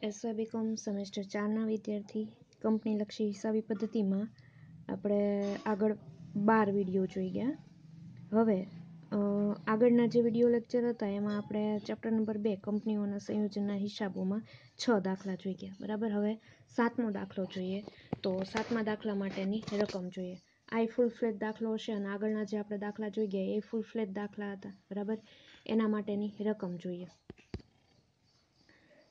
SYBCom semester 4ના વિદ્યાર્થી કંપનીલક્ષી હિસાબી પદ્ધતિમાં આપણે આગળ 12 વિડીયો જોઈ ગયા. હવે આગળના જે વિડીયો લેક્ચર હતા એમાં આપણે ચેપ્ટર નંબર 2 કંપનીઓના સંયોજનના હિસાબોમાં 6 દાખલા જોઈ ગયા. બરાબર. હવે 7મો દાખલો જોઈએ. તો 7મા દાખલા માટેની રકમ જોઈએ. આ ફૂલ ફ્લેટ દાખલો હશે અને આગળના જે આપણે દાખલા જોઈ ગયા એ ફૂલ ફ્લેટ દાખલા હતા. બરાબર. એના માટેની રકમ જોઈએ.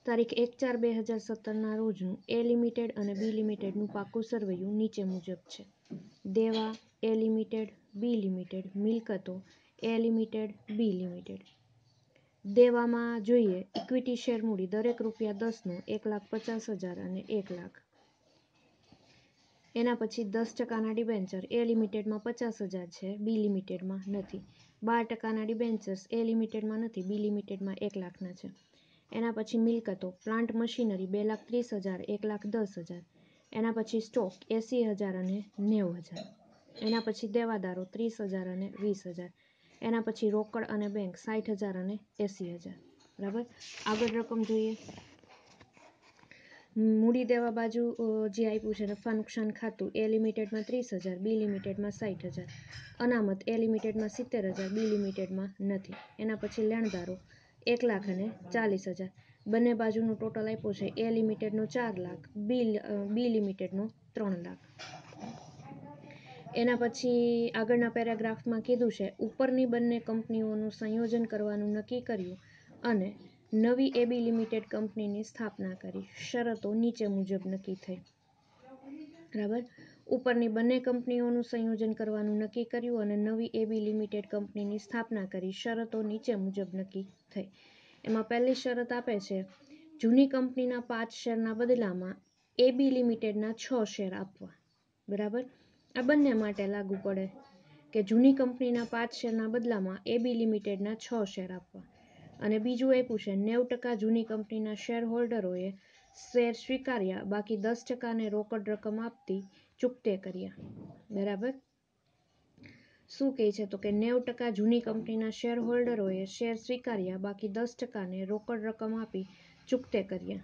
તારીખ 1/4/2017ના રોજનું એ લિમિટેડ અને બી લિમિટેડનું પાકું સરવૈયું નીચે મુજબ છે. દેવા એ લિમિટેડ, બી લિમિટેડ, મિલકતો એ લિમિટેડ, બી લિમિટેડ. દેવામાં જોઈએ ઇક્વિટી શેર મૂડી દરેક ₹10નું 1,50,000 અને 1 લાખ. એના પછી 10%ના ડિબેન્ચર એ લિમિટેડમાં 50,000 છે, બી લિમિટેડમાં નથી. 12%ના ડિબેન્ચર્સ એ લિમિટેડમાં નથી, બી લિમિટેડમાં 1 લાખના છે. એના પછી મિલકતો પ્લાન્ટ મશીનરી 2,30,000, 1,10,000. એના પછી સ્ટોક 80,000 અને 90,000. એના પછી દેવાદારો 30,000 અને 20,000. એના પછી રોકડ અને બેંક 60,000 અને 80,000. બરાબર. આગળ રકમ જોઈએ. મૂડી દેવા બાજુ જે આપ્યું છે નફા નુકસાન ખાતું એ લિમિટેડમાં 30,000, બી લિમિટેડમાં 60,000. અનામત એ લિમિટેડમાં 70,000, બી લિમિટેડમાં નથી. એના પછી લેણદારો 1 લાખ અને 40,000. બંને બાજુનું ટોટલ આપ્યું છે એ લિમિટેડનો 4 લાખ, બી લિમિટેડનો 3 લાખ. એના પછી આગળના પેરેગ્રાફમાં કીધું છે ઉપરની બંને કંપનીઓનું સંયોજન કરવાનું નક્કી કર્યું અને નવી એબી લિમિટેડ કંપનીની સ્થાપના કરી. શરતો નીચે મુજબ નક્કી થઈ. બરાબર. ઉપરની બંને કંપનીઓનું સંયોજન કરવાનું નક્કી કર્યું અને નવી એબી લિમિટેડ કંપનીની સ્થાપના કરી. શરતો નીચે મુજબ નક્કી થઈ. એમાં પહેલી શરત આપે છે જૂની કંપનીના 5 શેરના બદલામાં એબી લિમિટેડના 6 શેર આપવા. બરાબર. આ બંને માટે લાગુ પડે કે જૂની કંપનીના 5 શેરના બદલામાં એબી લિમિટેડના 6 શેર આપવા. અને બીજું આપ્યું છે 90% જૂની કંપનીના શેર હોલ્ડરોએ શેર સ્વીકાર્યા, બાકી 10%ને રોકડ રકમ આપતી ચૂકતે કર્યા. બરાબર. શું કહે છે તો કે 90% જૂની કંપનીના શેર હોલ્ડરોએ શેર સ્વીકાર્યા, બાકી 10%ને રોકડ રકમ આપી ચૂકતે કર્યા.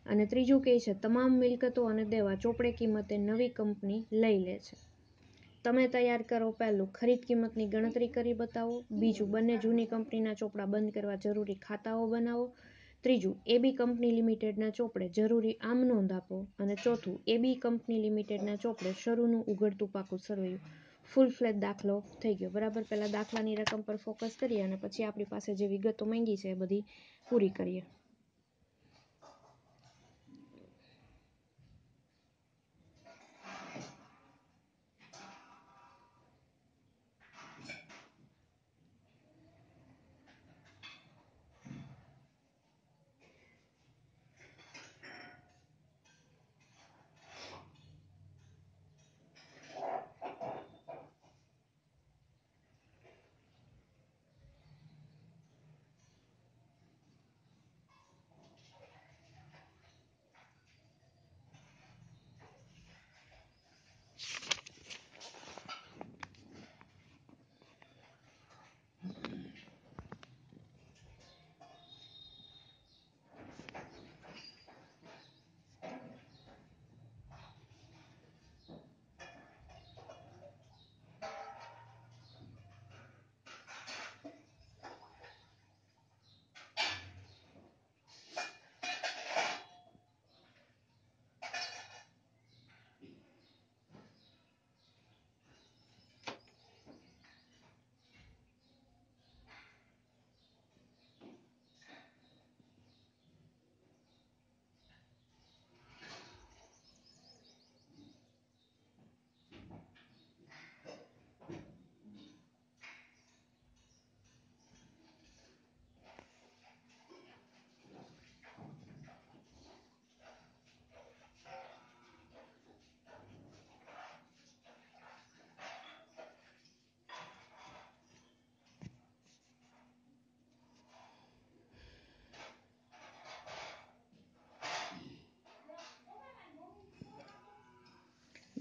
અને ત્રીજું કહે છે તમામ મિલકતો અને દેવા ચોપડે કિંમતે નવી કંપની લઈ લે છે. તમે તૈયાર કરો પહેલું ખરીદ કિંમતની ગણતરી કરી બતાવો. બીજું બંને જૂની કંપનીના ચોપડા બંધ કરવા જરૂરી ખાતાઓ બનાવો. ત્રીજું એબી કંપની લિમિટેડના ચોપડે જરૂરી આમ નોંધ આપો. અને ચોથું એબી કંપની લિમિટેડના ચોપડે શરૂનું ઉઘડતું પાકું સરવૈયું. ફૂલ ફ્લેટ દાખલો થઈ ગયો. બરાબર. પહેલા દાખલાની રકમ પર ફોકસ કરીએ અને પછી આપણી પાસે જે વિગતો માંગી છે એ બધી પૂરી કરીએ.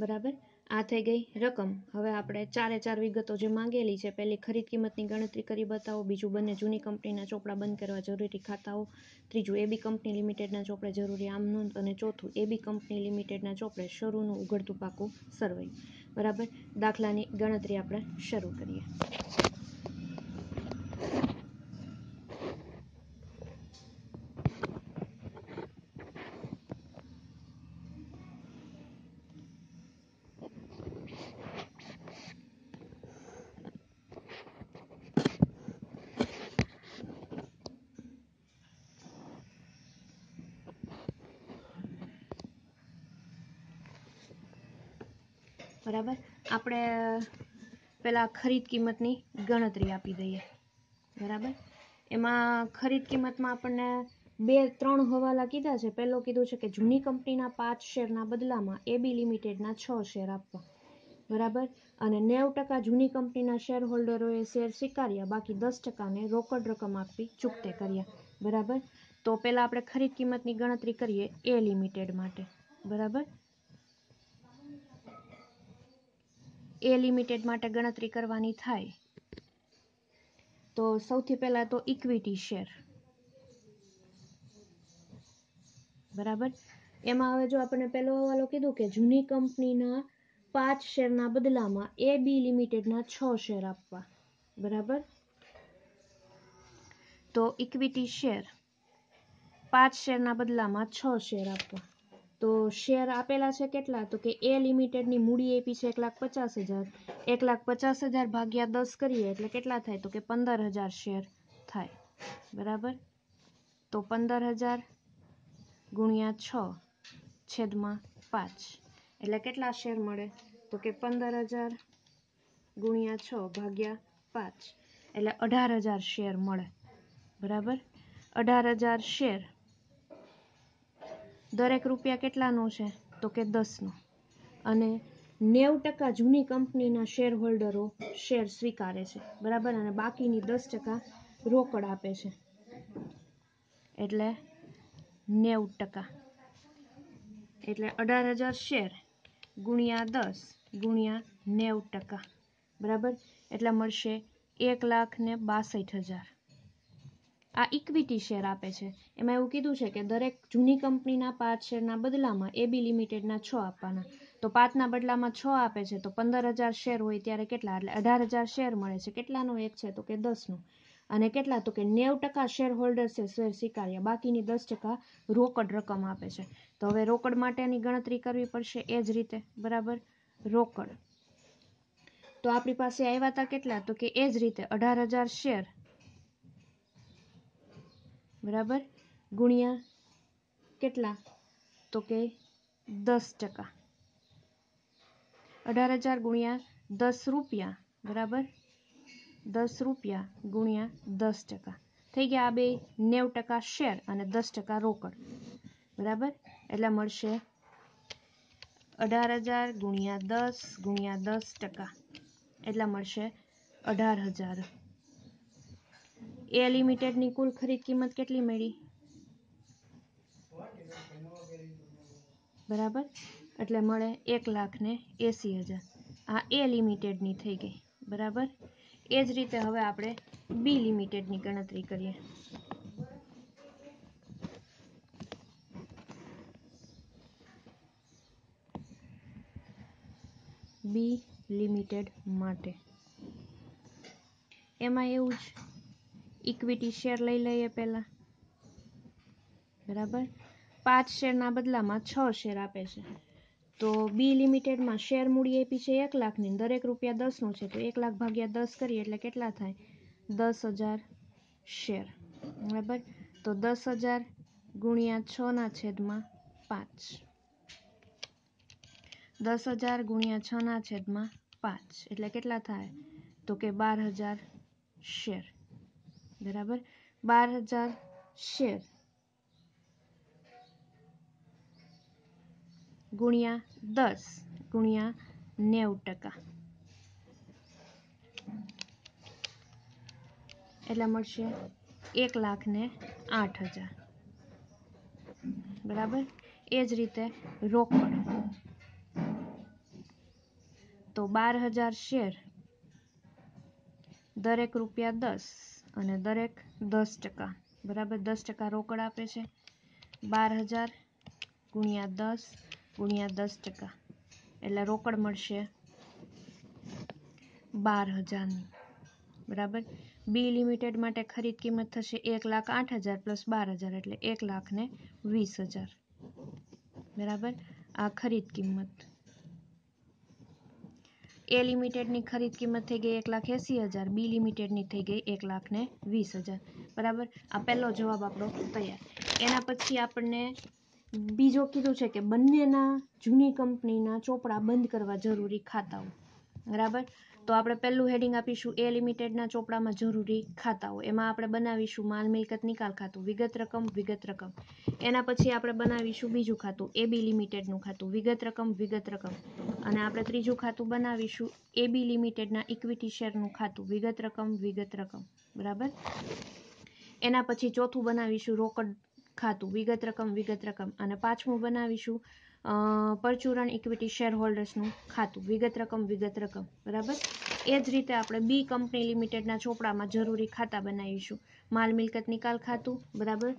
બરાબર. આ થઈ ગઈ રકમ. હવે આપણે ચારે ચાર વિગતો જે માંગેલી છે, પહેલી ખરીદ કિંમતની ગણતરી કરી બતાવો, બીજું બંને જૂની કંપનીના ચોપડા બંધ કરવા જરૂરી ખાતાઓ, ત્રીજું એબી કંપની લિમિટેડના ચોપડે જરૂરી આમ નોંધ, અને ચોથું એબી કંપની લિમિટેડના ચોપડે શરૂનું ઉઘડતું પાકું સર્વે. બરાબર. દાખલાની ગણતરી આપણે શરૂ કરીએ. બરાબર. આપણે પહેલાં ખરીદ કિંમતની ગણતરી આપી દઈએ. બરાબર. એમાં ખરીદ કિંમતમાં આપણને 2-3 હવાલા કીધા છે. પહેલો કીધું છે કે જૂની કંપનીના 5 શેરના બદલામાં એબી લિમિટેડના 6 શેર આપવા. બરાબર. અને 90% જૂની કંપનીના શેર હોલ્ડરોએ શેર સ્વીકાર્યા, બાકી 10%ને રોકડ રકમ આપવી ચૂકતે કર્યા. બરાબર. તો પહેલાં આપણે ખરીદ કિંમતની ગણતરી કરીએ એ લિમિટેડ માટે. બરાબર. એ લિમિટેડ માટે ગણતરી કરવાની થાય તો સૌથી પહેલાં તો ઇક્વિટી શેર. બરાબર. એમાં હવે જો આપણને પહેલો હવાલો કીધું કે જૂની કંપનીના 5 શેરના બદલામાં એબી લિમિટેડના 6 શેર આપવા. બરાબર. તો ઇક્વિટી શેર 5 શેરના બદલામાં 6 શેર આપવા. તો શેર આપેલા છે કેટલા? તો કે એ લિમિટેડની મૂડી આપી છે 1,50,000. 1,50,000 ભાગ્યા 10 કરીએ એટલે કેટલા થાય? તો કે 15,000 શેર થાય. બરાબર. તો 15,000 ગુણ્યા 6 છેદમાં 5 એટલે કેટલા શેર મળે? તો કે 15,000 ગુણ્યા 6 ભાગ્યા 5 એટલે 18,000 શેર મળે. બરાબર. 18,000 શેર. દરેક રૂપિયા કેટલાનો છે? તો કે 10નો. અને 90% જૂની કંપનીના શેર હોલ્ડરો શેર સ્વીકારે છે. બરાબર. અને બાકીની 10% રોકડ આપે છે. એટલે 90%. એટલે 18,000 શેર ગુણ્યા 10 ગુણ્યા 90%. બરાબર. એટલે મળશે 1,62,000. આ ઇક્વિટી શેર આપે છે. એમાં એવું કીધું છે કે દરેક જૂની કંપનીના 5 શેરના બદલામાં એબી લિમિટેડના 6 આપવાના. તો 5ના બદલામાં 6 આપે છે તો 15,000 શેર હોય ત્યારે કેટલા? એટલે 18,000 શેર મળે છે. કેટલાનો એક છે? તો કે 10નો. અને કેટલા? તો કે 90% શેર હોલ્ડર છે શેર સ્વીકાર્યા, બાકીની 10% રોકડ રકમ આપે છે. તો હવે રોકડ માટેની ગણતરી કરવી પડશે એ જ રીતે. બરાબર. રોકડ તો આપણી પાસે આવ્યા હતા કેટલા? તો કે એ જ રીતે 18,000 શેર. બરાબર. ગુણ્યા કેટલા? તો કે 10%. 18,000 ગુણ્યા 10 રૂપિયા. બરાબર. 10 રૂપિયા ગુણ્યા 10%. થઈ ગયા આ બે 90% શેર અને 10% રોકડ. બરાબર. એટલે મળશે 18,000 ગુણ્યા 10 ગુણ્યા 10%. એટલે મળશે 18,000. એ લિમિટેડની કુલ ખરીદ કિંમત કેટલી મળી? બરાબર. એટલે મળે 1,80,000. આ એ લિમિટેડની થઈ ગઈ. બરાબર. એ જ રીતે હવે આપણે બી લિમિટેડની ગણતરી કરીએ. બી લિમિટેડ માટે એમાં એવું જ ઇક્વિટી શેર લઈ લઈએ પહેલા. બરાબર. 5 શેરના બદલામાં 6 શેર આપે છે. તો બી લિમિટેડમાં શેર મૂડી આપી છે 1,00,000ની, દરેક રૂપિયા 10નો છે તો 1,00,000 ભાગ્યા 10 કરીએ એટલે કેટલા થાય? 10,000 શેર. બરાબર. તો 10,000 ગુણ્યા 6 છેદમાં 5. 10,000 ગુણ્યા 6 છેદમાં 5 એટલે કેટલા થાય? તો કે 12,000 શેર. બરાબર. 12,000 શેર ગુણ્યા 10 ગુણ્યા 90%. એટલે મળશે 1,08,000. બરાબર. એ જ રીતે રોકડ તો 12,000 શેર, દરેક ₹10 અને દરેક 10%, બરાબર 10% રોકડ આપે છે. 12,000 ગુણ્યા 10 ગુણ્યા 10%, એટલે રોકડ મળશે 12,000ની, બરાબર. બી લિમિટેડ માટે ખરીદ કિંમત થશે 1,08,000 પ્લસ 12,000 એટલે 1,20,000, બરાબર. આ ખરીદ કિંમત. એ લિમિટેડની ખરીદ કિંમત થઈ ગઈ 1,80,000, બી લિમિટેડની થઈ ગઈ 1,20,000, બરાબર. આ પહેલો જવાબ આપણો તૈયાર. એના પછી આપણને બીજો કીધું છે કે બંનેના જૂની કંપનીના ચોપડા બંધ કરવા જરૂરી ખાતાઓ, બરાબર. તો આપણે પહેલું હેડિંગ આપીશું એ લિમિટેડના ચોપડામાં જરૂરી ખાતાઓ. એમાં આપણે બનાવીશું માલ મિલકત નિકાલ ખાતું, વિગત રકમ, વિગત રકમ. એના પછી આપણે બનાવીશું બીજું ખાતું એબી લિમિટેડનું ખાતું, વિગત રકમ, વિગત રકમ. અને આપણે ત્રીજું ખાતું બનાવીશું એબી લિમિટેડના ઇક્વિટી શેરનું ખાતું, વિગત રકમ, વિગત રકમ, બરાબર. એના પછી ચોથું બનાવીશું રોકડ ખાતું, વિગત રકમ, વિગત રકમ. અને પાંચમું બનાવીશું પરચુરણ ઇક્વિટી શેર હોલ્ડર્સનું ખાતું, વિગત રકમ, વિગત રકમ, બરાબર. એ જ રીતે આપણે બી કંપની લિમિટેડના ચોપડામાં જરૂરી ખાતા બનાવીશું માલ મિલકત નિકાલ ખાતું, બરાબર.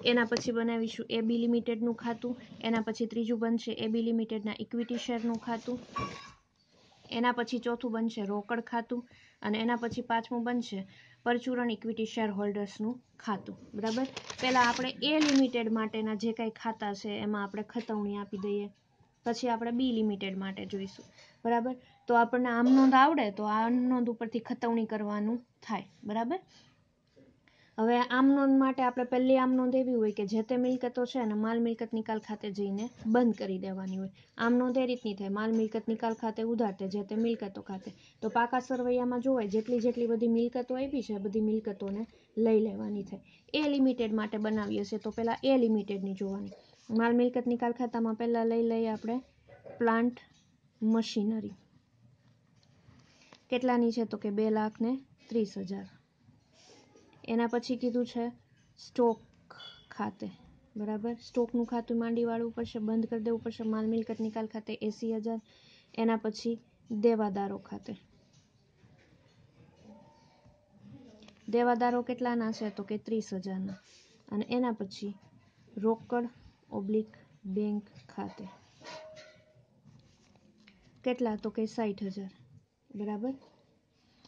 એના પછી બનાવીશું એબી લિમિટેડનું ખાતું. એના પછી ત્રીજું બનશે એબી લિમિટેડના ઇક્વિટી શેરનું ખાતું. એના પછી ચોથું બનશે રોકડ ખાતું. અને એના પછી પાંચમું બનશે પરચુરણ ઇક્વિટી શેર હોલ્ડર્સનું ખાતું, બરાબર. પહેલાં આપણે એ લિમિટેડ માટેના જે કાંઈ ખાતા છે એમાં આપણે ખતવણી આપી દઈએ, પછી આપણે બી લિમિટેડ માટે જોઈશું, બરાબર. તો આપણને આમ નોંધ આવડે તો આમ નોંધ ઉપરથી ખતવણી કરવાનું થાય, બરાબર. હવે આમ નોંધ માટે આપણે પહેલી આમ નોંધ એવી હોય કે જે તે મિલકતો છે અને માલ મિલકત નિકાલ ખાતે જઈને બંધ કરી દેવાની હોય. આમ નોંધ એ રીતની થાય માલ મિલકત નિકાલ ખાતે ઉધારતે જે તે મિલકતો ખાતે. તો પાકા સરવૈયામાં જોવાય જેટલી બધી મિલકતો આપી છે બધી મિલકતોને લઈ લેવાની થાય. એ લિમિટેડ માટે બનાવીએ છીએ તો પહેલાં એ લિમિટેડની જોવાની. માલ મિલકત નિકાલ ખાતામાં પહેલાં લઈ લઈએ આપણે પ્લાન્ટ મશીનરી. કેટલાની છે તો કે 2,30,000. એના પછી કીધું છે સ્ટોક ખાતે, બરાબર. સ્ટોકનું ખાતું માંડી વાળવું પડશે, બંધ કરી દેવું પડશે. માલ મિલકત નિકાલ ખાતે 80,000. એના પછી દેવાદારો ખાતે. દેવાદારો કેટલાના છે તો કે 30,000ના. અને એના પછી રોકડ / બેંક ખાતે કેટલા તો કે 60,000, બરાબર.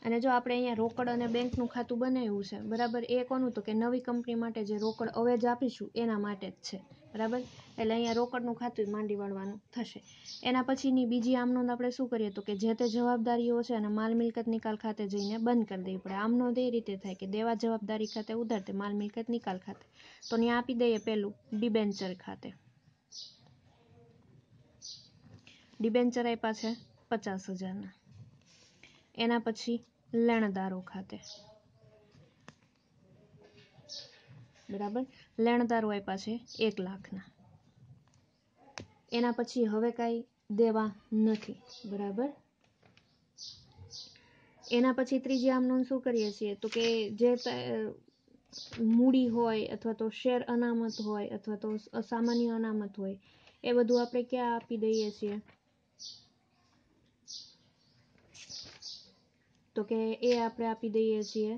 અને જો આપણે અહીંયા રોકડ અને બેંકનું ખાતું બનાવ્યું છે, બરાબર. એ કોનું તો કે નવી કંપની માટે જે રોકડ અવેજ આપીશું એના માટે જ છે, બરાબર. એટલે અહીંયા રોકડનું ખાતું માંડી વાળવાનું થશે. એના પછીની બીજી આમ નોંધ આપણે શું કરીએ તો કે જે તે જવાબદારીઓ છે અને માલ મિલકત નિકાલ ખાતે જઈને બંધ કરી દેવી પડે. આમ નોંધ એ રીતે થાય કે દેવા જવાબદારી ખાતે ઉધારતે માલ મિલકત નિકાલ ખાતે. તો ત્યાં આપી દઈએ પહેલું ડિબેન્ચર ખાતે. ડિબેન્ચર આપ્યા છે 50,000ના. એના પછી લેણદારો ખાતે, બરાબર. લેણદારો આપ્યા છે 1,00,000ના. એના પછી હવે કાંઈ દેવા નથી, બરાબર. એના પછી ત્રીજી આમ નોંધ શું કરીએ છીએ તો કે જે મૂડી હોય અથવા તો શેર અનામત હોય અથવા તો અસામાન્ય અનામત હોય એ બધું આપણે ક્યાં આપી દઈએ છીએ તો કે એ આપણે આપી દઈએ છીએ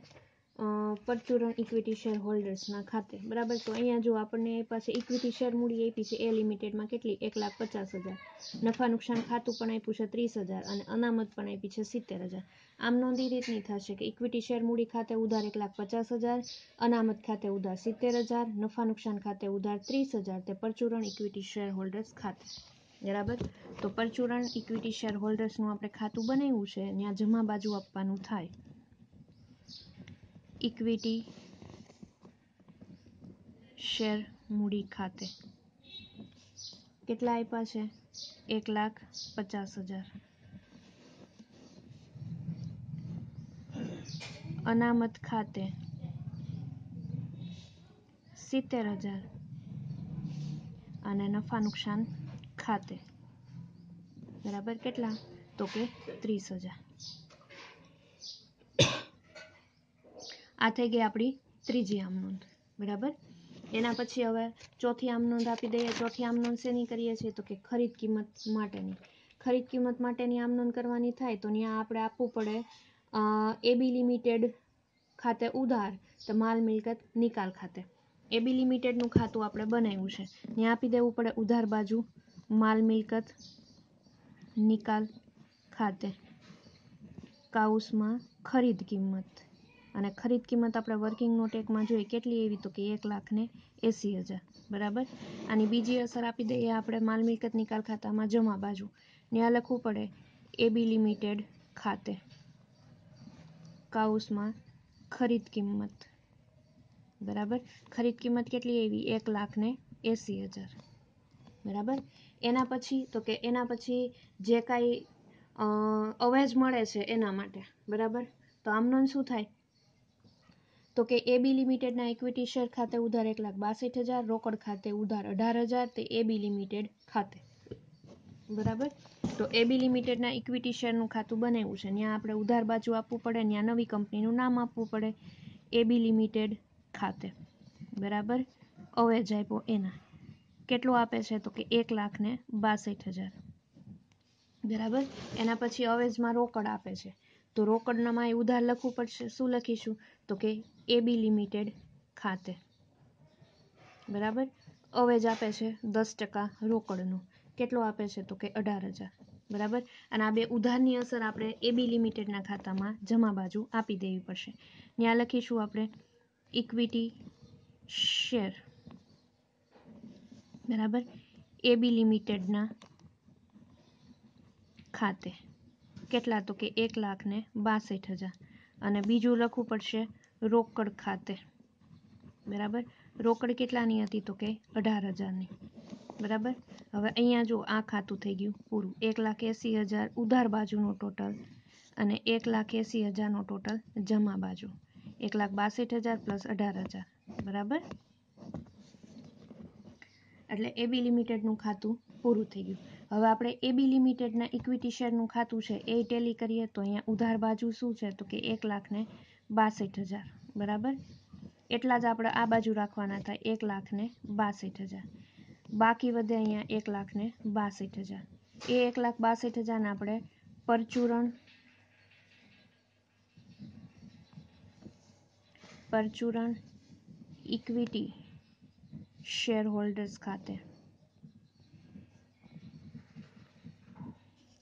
પરચુરણ ઇક્વિટી શેર હોલ્ડર્સના ખાતે, બરાબર. તો અહીંયા જો આપણને પાસે ઇક્વિટી શેર મૂડી આપી છે એ લિમિટેડમાં કેટલી 1,50,000. નફા નુકસાન ખાતું પણ આપ્યું છે 30,000 અને અનામત પણ આપી છે 70,000. આમ નોંધ એ રીતની થશે કે ઇક્વિટી શેર મૂડી ખાતે ઉધાર 1,50,000, અનામત ખાતે ઉધાર 70,000, નફા નુકસાન ખાતે ઉધાર 30,000 તે પરચુરણ ઇક્વિટી શેર હોલ્ડર્સ ખાતે, બરાબર. તો પરચુરણ ઇક્વિટી શેર હોલ્ડર્સનું આપણે ખાતું બનાવ્યું છે ત્યાં જમા બાજુ આપવાનું થાય ઇક્વિટી શેર મૂડી ખાતે. કેટલા આપ્યા છે 1,50,000. અનામત ખાતે 70,000 અને નફા નુકસાન ખાતે, બરાબર. કેટલા તો કે 30,000. આ થઈ ગઈ આપણી ત્રીજી આમ નોંધ, બરાબર. એના પછી હવે ચોથી આમ નોંધ આપી દઈએ. ચોથી આમ નોંધ શેની કરીએ છીએ તો કે ખરીદ કિંમત માટેની. ખરીદ કિંમત માટેની આમ નોંધ કરવાની થાય તો ત્યાં આપણે આપવું પડે એબી લિમિટેડ ખાતે ઉધાર તો માલ મિલકત નિકાલ ખાતે. એબી લિમિટેડનું ખાતું આપણે બનાવ્યું છે, ત્યાં આપી દેવું પડે ઉધાર બાજુ માલ મિલકત નિકાલ ખાતે કાઉસમાં ખરીદ કિંમત. અને ખરીદ કિંમત આપણે વર્કિંગ નોટ એકમાં જોઈએ કેટલી એવી તો કે 1,80,000 બરાબર. આની બીજી અસર આપી દઈએ આપણે માલ મિલકત નિકાલ ખાતામાં જમા બાજુ, ત્યાં લખવું પડે એબી લિમિટેડ ખાતે કાઉસમાં ખરીદ કિંમત બરાબર. ખરીદ કિંમત કેટલી એવી 1,80,000 બરાબર. એના પછી તો કે એના પછી જે કાંઈ અવેજ મળે છે એના માટે બરાબર. તો આમનો શું થાય તો કે એબી લિમિટેડના ઇક્વિટી શેર ખાતે ઉધાર 1,62,000, રોકડ ખાતે ઉધાર 18,000 તે એબી લિમિટેડ ખાતે બરાબર. તો એબી લિમિટેડના ઇક્વિટી શેરનું ખાતું બનાવ્યું છે, ત્યાં આપણે ઉધાર બાજુ આપવું પડે, ત્યાં નવી કંપનીનું નામ આપવું પડે એબી લિમિટેડ ખાતે બરાબર. અવેજ આપ્યો એના કેટલું આપે છે તો કે 1,62,000 બરાબર. એના પછી અવેજમાં રોકડ આપે છે તો રોકડનામાં ઉધાર લખવું પડશે, શું લખીશું તો કે એબી લિમિટેડ ખાતે બરાબર. અવેજ આપે છે 10% રોકડનું, કેટલો આપે છે તો કે 18,000 બરાબર. અને આ બે ઉધારની અસર આપણે એબી લિમિટેડના ખાતામાં જમા બાજુ આપી દેવી પડશે, ત્યાં લખીશું આપણે ઇક્વિટી શેર બરાબર એબી લિમિટેડના ખાતે કેટલા તો કે 1,62,000 અને બીજું લખવું પડશે રોકડ ખાતે બરાબર. રોકડ કેટલાની હતી તો કે 18,000ની બરાબર. હવે અહીંયા જો આ ખાતું થઈ ગયું પૂરું, 1,80,000 ઉધાર બાજુનો ટોટલ અને 1,80,000નો ટોટલ જમા બાજુ 1,62,000 પ્લસ 18,000 બરાબર. એટલે એબી લિમિટેડનું ખાતું પૂરું થઈ ગયું. હવે આપણે એબી લિમિટેડના ઇક્વિટી શેરનું ખાતું છે એ ટેલી કરીએ તો અહીંયા ઉધાર બાજુ શું છે તો કે 1,62,000 બરાબર. એટલા જ આપણે આ બાજુ રાખવાના થાય 1,62,000, બાકી વધે અહીંયા 1,62,000. એ 1,62,000ને આપણે પરચુરણ ઇક્વિટી શેર હોલ્ડર્સ ખાતે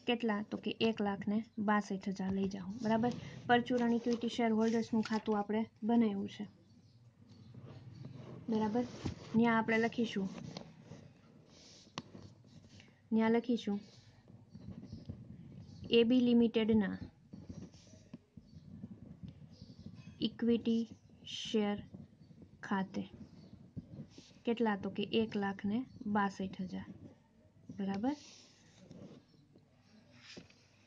કેટલા તો કે 1,62,000 લઈ જાઓ બરાબર. પરચુરણ ઇક્વિટી શેર હોલ્ડર્સનું ખાતું આપણે બનાવ્યું છે બરાબર. ત્યાં આપણે લખીશું એબી લિમિટેડના ઇક્વિટી શેર ખાતે કેટલા તો કે 1,62,000 બરાબર.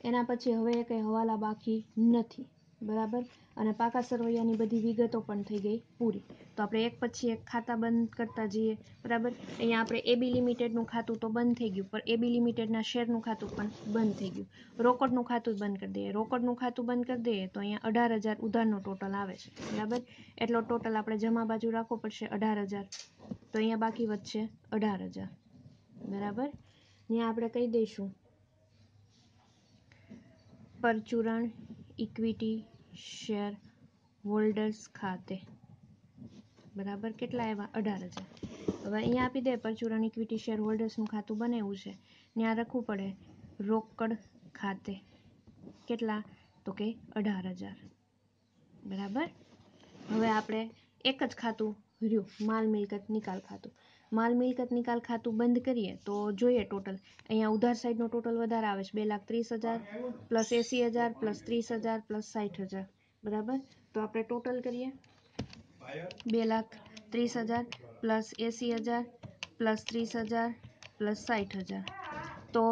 એના પછી હવે કંઈ હવાલા બાકી નથી બરાબર. અને પાકા સરવૈયાની બધી વિગતો પણ થઈ ગઈ પૂરી. તો આપણે એક પછી એક ખાતા બંધ કરતા જઈએ બરાબર. અહીંયા આપણે એબી લિમિટેડનું ખાતું તો બંધ થઈ ગયું, પણ એબી લિમિટેડના શેરનું ખાતું પણ બંધ થઈ ગયું. રોકડનું ખાતું બંધ કરી દઈએ, રોકડનું ખાતું બંધ કરી દઈએ તો અહીંયા 18,000 ઉધારનો ટોટલ આવે છે બરાબર. એટલો ટોટલ આપણે જમા બાજુ રાખવો પડશે 18,000, તો અહીંયા બાકી વધશે 18,000 બરાબર. ત્યાં આપણે કહી દઈશું પરચુરણ ઇક્વિટી શેર હોલ્ડર્સ ખાતે બરાબર. કેટલા આવ્યા 18,000. હવે અહીંયા આપી દે પરચુરણ ઇક્વિટી શેર હોલ્ડર્સનું ખાતું બનાવ્યું છે, ત્યાં રાખવું પડે રોકડ ખાતે કેટલા તો કે 18,000 બરાબર. હવે આપણે એક જ ખાતું રહ્યું માલ મિલકત નિકાલ ખાતું. માલ મિલકત નિકાલ ખાતું બંધ કરીએ તો જોઈએ ટોટલ અહીંયા ઉધાર સાઈડનો ટોટલ વધારે આવે છે 2,30,000 પ્લસ 80,000 પ્લસ 30,000 પ્લસ 60,000 બરાબર. તો આપણે ટોટલ કરીએ 2,30,000 પ્લસ 80,000 પ્લસ 30,000 પ્લસ 60,000 તો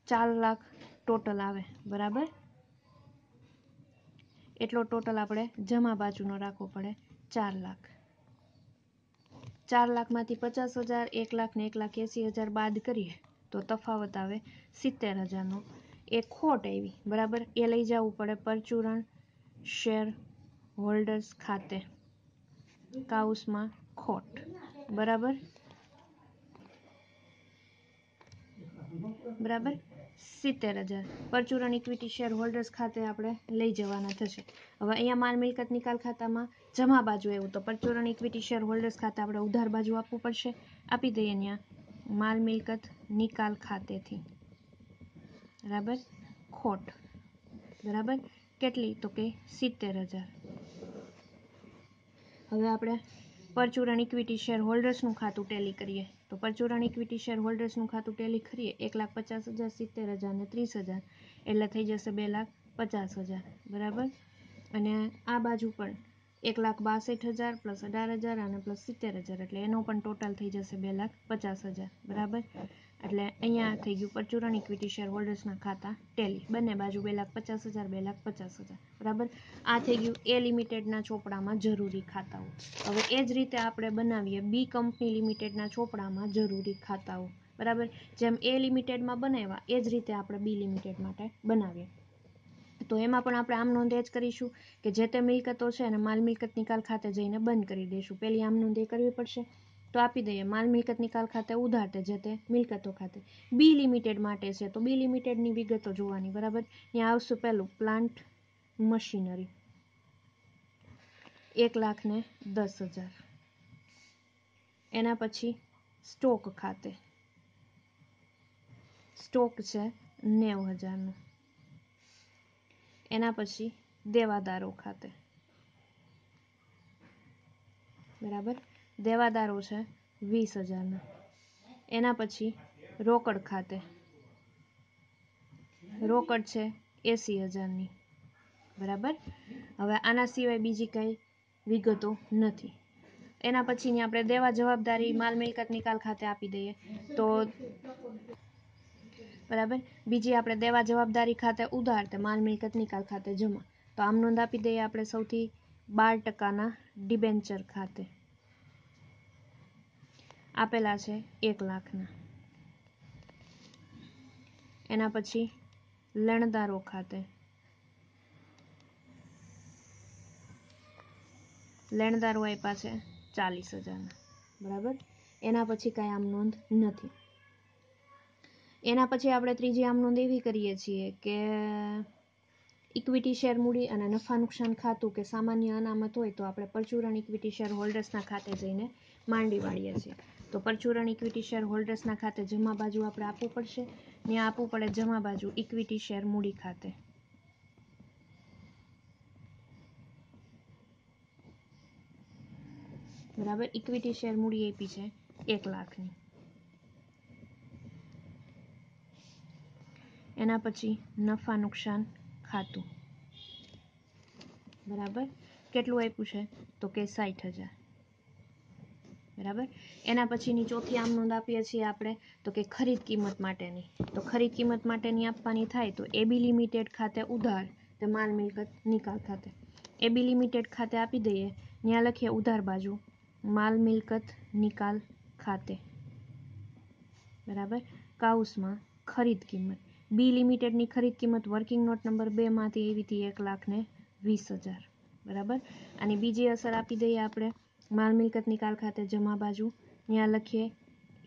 4 લાખ ટોટલ આવે બરાબર. એટલો ટોટલ આપણે જમા બાજુનો રાખવો પડે 4 લાખ. 4 લાખમાંથી 50,000, 1 લાખ ને 1,80,000 બાદ કરીએ તો તફાવત આવે 70,000નો. એ ખોટ આવી બરાબર. એ લઈ જવું પડે પરચુરણ શેર હોલ્ડર્સ ખાતે કાઉસમાં ખોટ બરાબર. 70,000 પરચુરણ ઇક્વિટી શેર હોલ્ડર્સ ખાતે આપણે લઈ જવાના થશે. હવે અહીંયા માલ મિલકત નિકાલ ખાતામાં જમા બાજુ આવ્યું તો પરચુરણ ઇક્વિટી શેર હોલ્ડર્સ ખાતે આપણે ઉધાર બાજુ આપવું પડશે. આપી દઈએ ત્યાં માલ મિલકત નિકાલ ખાતેથી, બરાબર, ખોટ, બરાબર, કેટલી તો કે 70,000. હવે આપણે પરચુરણ ઇક્વિટી શેર હોલ્ડર્સનું ખાતું ટેલી કરીએ તો પરચુરણ ઇક્વિટી શેર હોલ્ડર્સનું ખાતું ટેલી કરીએ 1,50,000, 70,000 ને 30,000 એટલે થઈ જશે 2,50,000, બરાબર. અને આ બાજુ પણ 1,62,000 પ્લસ 18,000 અને પ્લસ 70,000 એટલે એનો પણ ટોટલ થઈ જશે 2,50,000, બરાબર. એટલે અહીંયા થઈ ગયું પરચુરણ ઇક્વિટી શેર હોલ્ડર્સના ખાતા ટેલી, બંને બાજુ 2,50,000, 2,50,000, બરાબર. આ થઈ ગયું એ લિમિટેડના ચોપડામાં જરૂરી ખાતાઓ. હવે એ જ રીતે આપણે બનાવીએ બી કંપની લિમિટેડના ચોપડામાં જરૂરી ખાતાઓ, બરાબર. જેમ એ લિમિટેડમાં બનાવ્યા એ જ રીતે આપણે બી લિમિટેડ માટે બનાવીએ. તો એમાં પણ આપણે આમ નોંધ એ જ કરીશું કે જે તે મિલકતો છે અને માલ મિલકત નિકાલ ખાતે જઈને બંધ કરી દઈશું. પહેલી આમ નોંધ એ કરવી પડશે. તો આપી દઈએ માલ મિલકત નિકાલ ખાતે ઉધાર તે જે તે મિલકતો ખાતે. બી લિમિટેડ માટે છે તો બી લિમિટેડની વિગતો જોવાની, બરાબર. ત્યાં આવશે પહેલું પ્લાન્ટ મશીનરી 1,10,000. એના પછી સ્ટોક ખાતે સ્ટોક છે 90,000નો. એના પછી દેવાદારો ખાતે, બરાબર, દેવાદારો છે 20,000ના. એના પછી રોકડ ખાતે રોકડ છે 80,000ની, બરાબર. હવે આના સિવાય બીજી કઈ વિગતો નથી. એના પછીની આપણે દેવા જવાબદારી માલ મિલકત નિકાલ ખાતે આપી દઈએ તો, બરાબર. બીજી આપણે દેવા જવાબદારી ખાતે ઉધાર તે માલ મિલકત નિકાલ ખાતે જમા. તો આમ નોંધ આપી દઈએ આપણે સૌથી 12%ના ડિબેન્ચર ખાતે આપેલા છે 1,00,000ના. એના પછી લેણદારો ખાતે લેણદારો આપ્યા છે 40,000ના, બરાબર. એના પછી કાંઈ આમ નોંધ નથી. એના પછી આપણે ત્રીજી આમ નોંધ એવી કરીએ છીએ કે ઇક્વિટી શેર મૂડી અને નફા નુકસાન ખાતું કે સામાન્ય અનામત હોય તો આપણે પરચુરણ ઇક્વિટી શેર હોલ્ડર્સના ખાતે જઈને માંડી વાળીએ છીએ. તો પરચુરણ ઇક્વિટી શેર હોલ્ડર્સના ખાતે જમા બાજુ આપણે આપવું પડશે. ત્યાં આપવું પડે જમા બાજુ ઇક્વિટી શેર મૂડી ખાતે, બરાબર. ઇક્વિટી શેર મૂડી આપી છે 1,00,000ની. એના પછી નફા નુકસાન ખાતું, બરાબર. કેટલું આપ્યું છે તો કે 60,000, બરાબર. એના પછીની ચોથી આમ નોંધ આપીએ છીએ આપણે તો કે ખરીદ કિંમત માટેની. તો ખરીદ કિંમત માટેની આપવાની થાય તો એબી લિમિટેડ ખાતે ઉધાર તે માલ મિલકત નિકાલ ખાતે. એબી લિમિટેડ ખાતે આપી દઈએ, ત્યાં લખીએ ઉધાર બાજુ માલ મિલકત નિકાલ ખાતે, બરાબર. કાઉસમાં ખરીદ કિંમત. બી લિમિટેડની ખરીદ કિંમત વર્કિંગ નોટ નંબર 2 માંથી એવી હતી 1,20,000, બરાબર. અને બીજી અસર આપી દઈએ આપણે માલ મિલકત નિકાલ ખાતે જમા બાજુ, ત્યાં લખીએ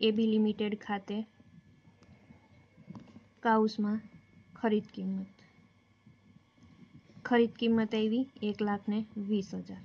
એબી લિમિટેડ ખાતે કાઉસમાં ખરીદ કિંમત. ખરીદ કિંમત આવી 1,20,000,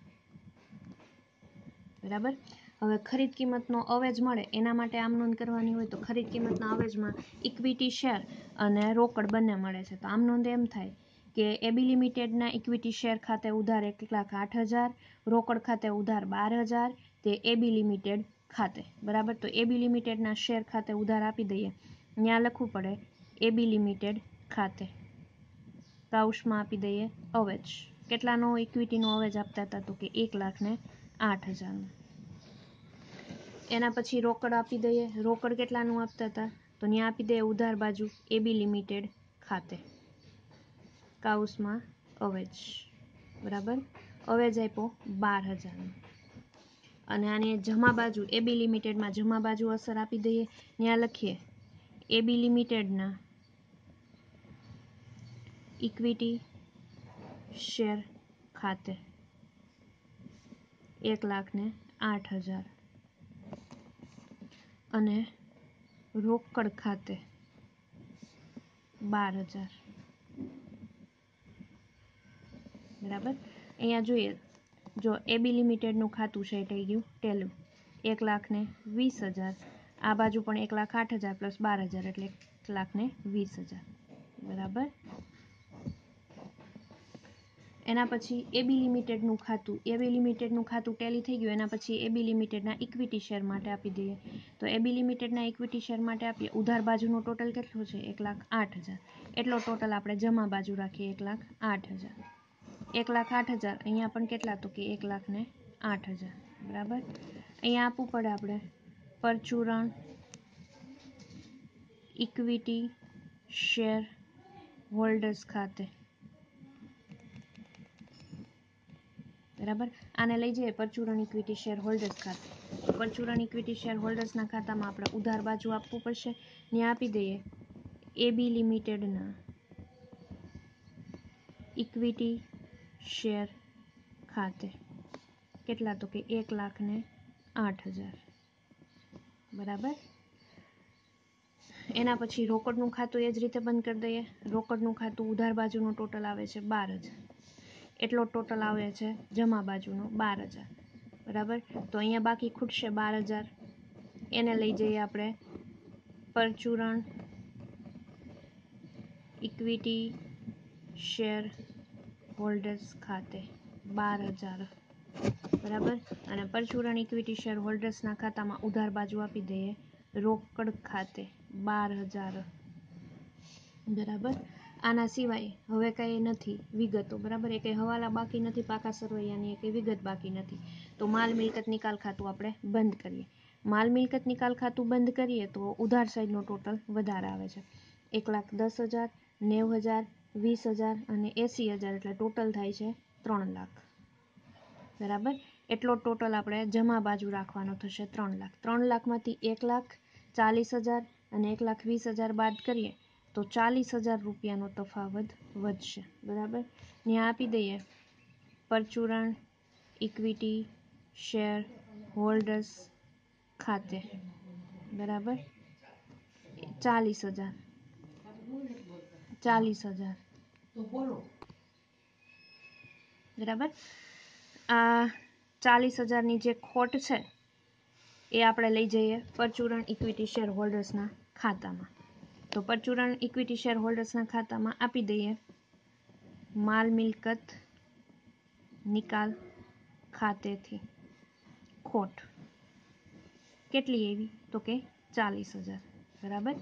બરાબર. હવે ખરીદ કિંમતનો અવેજ મળે એના માટે આમ નોંધ કરવાની હોય તો ખરીદ કિંમતના અવેજમાં ઇક્વિટી શેર અને રોકડ બંને મળે છે. તો આમ નોંધ એમ થાય કે એબી લિમિટેડના ઇક્વિટી શેર ખાતે ઉધાર 1,08,000, રોકડ ખાતે ઉધાર 12,000 તે એબી લિમિટેડ ખાતે, બરાબર. તો એબી લિમિટેડના શેર ખાતે ઉધાર આપી દઈએ, ત્યાં લખવું પડે એબી લિમિટેડ ખાતે કાઉસમાં આપી દઈએ અવેજ. કેટલાનો ઇક્વિટીનો અવેજ આપતા હતા તો કે 1,08,000. એના પછી રોકડ આપી દઈએ, રોકડ કેટલાનું આપતા હતા તો ત્યાં આપી દઈએ ઉધાર બાજુ એબી લિમિટેડ ખાતે કાઉસમાં અવેજ, બરાબર. અવેજ આપ્યો 12,000. અને આને જમા બાજુ એબી લિમિટેડમાં જમા બાજુ અસર આપી દઈએ, ત્યાં લખીએ એબી લિમિટેડના ઇક્વિટી શેર ખાતે 1,08,000 અને રોકડ ખાતે 12,000 બરાબર. અહીંયા જોઈએ, જો એબી લિમિટેડનું ખાતું છે થઈ ગયું ટેલું 1,20,000, આ બાજુ પણ 1,08,000 પ્લસ 12,000 એટલે 1,20,000 બરાબર. એના પછી એબી લિમિટેડનું ખાતું ટેલી થઈ ગયું. એના પછી એબી લિમિટેડના ઇક્વિટી શેર માટે આપી દઈએ. તો એબી લિમિટેડના ઇક્વિટી શેર માટે આપીએ. ઉધાર બાજુનો ટોટલ કેટલો છે? 1,08,000. એટલો ટોટલ આપણે જમા બાજુ રાખીએ 1,08,000. 1,08,000 અહીંયા પણ કેટલા? તો કે 1,08,000 બરાબર. અહીંયા આપવું પડે આપણે પરચુરણ ઇક્વિટી શેર હોલ્ડર્સ ખાતે બરાબર. આને લઈ જઈએ પરચુરણ ઇક્વિટી શેર હોલ્ડર્સ ખાતે. તો પરચુરણ ઇક્વિટી શેર હોલ્ડર્સના ખાતામાં આપણે ઉધાર બાજુ આપવું પડશે. ત્યાં આપી દઈએ એબી લિમિટેડના ઇક્વિટી શેર ખાતે કેટલા? તો કે 1,08,000 બરાબર. એના પછી રોકડનું ખાતું એ જ રીતે બંધ કરી દઈએ. રોકડનું ખાતું ઉધાર બાજુનો ટોટલ આવે છે 12,000. એટલો ટોટલ આવે છે જમા બાજુનો 12,000 બરાબર. તો અહીંયા બાકી ખૂટશે 12,000. એને લઈ જઈએ આપણે પરચુરણ ઇક્વિટી શેર હોલ્ડર્સ ખાતે 12,000 બરાબર. અને પરચુરણ ઇક્વિટી શેર હોલ્ડર્સના ખાતામાં ઉધાર બાજુ આપી દઈએ રોકડ ખાતે 12,000 બરાબર. આના સિવાય હવે કંઈ નથી વિગતો બરાબર. એ કંઈ હવાલા બાકી નથી, પાકા સરવૈયાની એ કંઈ વિગત બાકી નથી. તો માલ મિલકત નિકાલ ખાતું આપણે બંધ કરીએ. માલ મિલકત નિકાલ ખાતું બંધ કરીએ તો ઉધાર સાઈડનો ટોટલ વધારે આવે છે 1,10,000, 90,000, 20,000 અને 80,000 એટલે ટોટલ થાય છે 3 લાખ બરાબર. એટલો ટોટલ આપણે જમા બાજુ રાખવાનો થશે 3 લાખ. 3 લાખમાંથી 1,40,000 અને 1,20,000 બાદ કરીએ તો 40,000 રૂપિયાનો તફાવત વધશે બરાબર. ત્યાં આપી દઈએ પરચુરણ ઇક્વિટી શેર હોલ્ડર્સ ખાતે બરાબર 40,000 બરાબર. આ 40,000ની જે ખોટ છે એ આપણે લઈ જઈએ પરચુરણ ઇક્વિટી શેર હોલ્ડર્સના ખાતામાં. તો પરચુરણ ઇક્વિટી શેર હોલ્ડર્સના ખાતામાં આપી દઈએ માલ મિલકત નિકાલ ખાતેથી ખોટ કેટલી એવી? તો કે 40,000 બરાબર.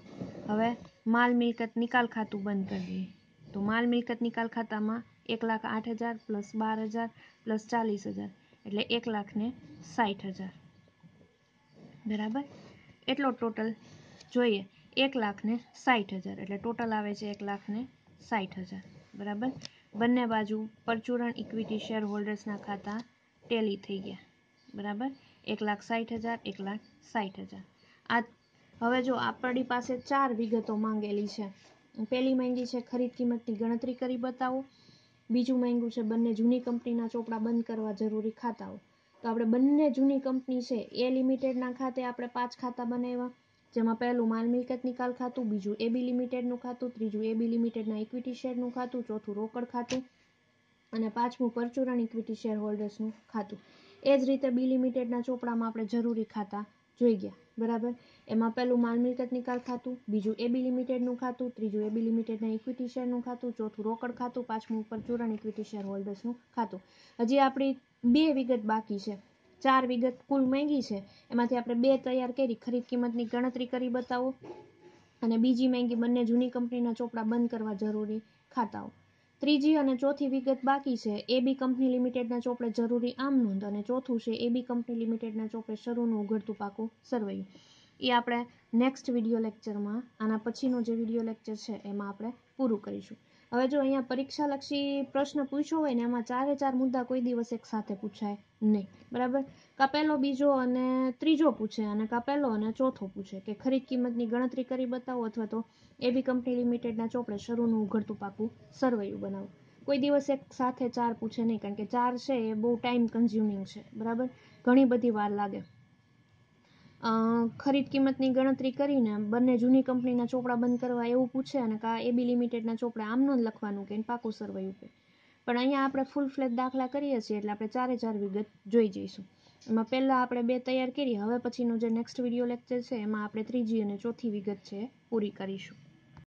હવે માલ મિલકત નિકાલ ખાતું બંધ કરી દઈએ. તો માલ મિલકત નિકાલ ખાતામાં 1,08,000 પ્લસ 12,000 પ્લસ 40,000 એટલે 1,60,000 બરાબર. એટલો ટોટલ જોઈએ 1,60,000 એટલે ટોટલ આવે છે 1,60,000 બરાબર. બંને બાજુ પરચુરણ ઇક્વિટી શેર હોલ્ડર્સના ખાતા ટેલી થઈ ગયા બરાબર. 1,60,000 1,60,000. આ હવે જો આપણી પાસે 4 વિગતો માંગેલી છે. પહેલી માંગી છે ખરીદ કિંમતની ગણતરી કરી બતાવો. બીજું માંગ્યું છે બંને જૂની કંપનીના ચોપડા બંધ કરવા જરૂરી ખાતાઓ. તો આપણે બંને જૂની કંપની છે એ લિમિટેડના ખાતે આપણે 5 ખાતા બનાવ્યા. જેમાં પહેલું માલ મિલકત નિકાલ ખાતું, બીજું એબી લિમિટેડનું ખાતું, ત્રીજું એબી લિમિટેડના ઇક્વિટી શેરનું ખાતું, ચોથું રોકડ ખાતું અને પાંચમું પરચુરણ ઇક્વિટી શેર હોલ્ડર્સનું ખાતું. એ જ રીતે બી લિમિટેડના ચોપડામાં આપણે જરૂરી ખાતા જોઈ ગયા બરાબર. એમાં પહેલું માલ મિલકત નિકાલ ખાતું, બીજું એબી લિમિટેડનું ખાતું, ત્રીજું એબી લિમિટેડના ઇક્વિટી શેરનું ખાતું, ચોથું રોકડ ખાતું, પાંચમું પરચુરણ ઇક્વિટી શેર હોલ્ડર્સનું ખાતું. હજી આપણી 2 વિગત બાકી છે. 4 વિગત કુલ માંગી છે એમાંથી આપણે 2 તૈયાર કરી ખરીદ કિંમતની ગણતરી કરી બતાવો અને બીજી માંગી બંને જૂની કંપનીના ચોપડા બંધ કરવા જરૂરી ખાતાઓ. ત્રીજી અને ચોથી વિગત બાકી છે એબી કંપની લિમિટેડના ચોપડે જરૂરી આમ નોંધ અને ચોથું છે એબી કંપની લિમિટેડના ચોપડે શરૂનું ઉઘડતું પાકું સરવૈયું. એ આપણે નેક્સ્ટ વિડીયો લેક્ચરમાં આના પછીનો જે વિડીયો લેક્ચર છે એમાં આપણે પૂરું કરીશું. હવે જો અહીંયા પરીક્ષાલક્ષી પ્રશ્ન પૂછ્યો હોય ને એમાં 4 મુદ્દા કોઈ દિવસ એક સાથે પૂછાય નહીં બરાબર. કાં પહેલો, બીજો અને ત્રીજો પૂછે અને કાં પહેલો અને ચોથો પૂછે કે ખરીદ કિંમતની ગણતરી કરી બતાવો અથવા તો એબી કંપની લિમિટેડના ચોપડે શરૂનું ઉઘડતું પાકું સરવૈયું બનાવો. કોઈ દિવસ એક સાથે 4 પૂછે નહીં કારણ કે 4 છે એ બહુ ટાઈમ કન્ઝ્યુમિંગ છે બરાબર. ઘણી બધી વાર લાગે. ખરીદ કિંમતની ગણતરી કરીને બંને જૂની કંપનીના ચોપડા બંધ કરવા એવું પૂછે અને કા એબી લિમિટેડના ચોપડા આમ ન લખવાનું કે પાકું સરવૈયું પે. પણ અહીંયા આપણે ફૂલ ફ્લેટ દાખલા કરીએ છીએ એટલે આપણે 4 વિગત જોઈ જઈશું. એમાં પહેલાં આપણે 2 તૈયાર કરીએ, હવે પછીનો જે નેક્સ્ટ વિડીયો લેક્ચર છે એમાં આપણે ત્રીજી અને ચોથી વિગત છે પૂરી કરીશું.